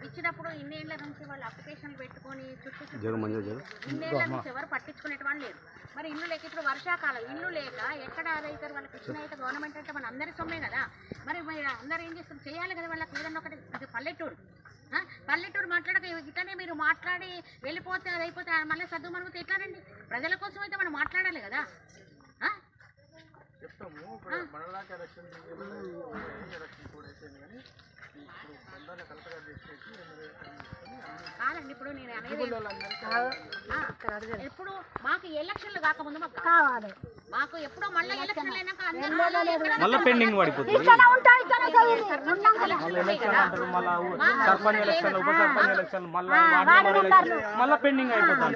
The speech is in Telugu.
ఇచ్చినప్పుడు ఇన్నేళ్ల నుంచి వాళ్ళు అప్లికేషన్లు పెట్టుకొని ఇన్నేళ్ల నుంచి ఎవరు పట్టించుకునే వాళ్ళు లేరు. మరి ఇల్లు లేక ఇప్పుడు వర్షాకాలం ఇల్లు లేక ఎక్కడ ఆదవుతారు? వాళ్ళకి ఇచ్చిన అయితే గవర్నమెంట్ అంటే మన అందరి సొమ్మే కదా. మరి అందరూ ఏం చేస్తారు? చేయాలి కదా వాళ్ళకి ఏదన్నా ఒకటి. అది పల్లెటూరు మాట్లాడక ఇట్లనే మీరు మాట్లాడి వెళ్ళిపోతే అది అయిపోతే మళ్ళీ సర్దు మరుగుతే ఎట్లానండి? ప్రజల కోసం అయితే మనం మాట్లాడాలి కదా. కాదండి, ఇప్పుడు నేను అనేది ఎప్పుడు మాకు ఎలక్షన్లు కాకముందు మాకు కావాలి. మాకు ఎప్పుడో మళ్ళీ ఎలక్షన్లు అయినాక మళ్ళీ పెండింగ్ పడిపోతుంది. సర్పంచ్ ఎలక్షన్, ఉప సర్పంచ్ ఎలక్షన్, మళ్ళీ పెండింగ్ అయిపోతుంది.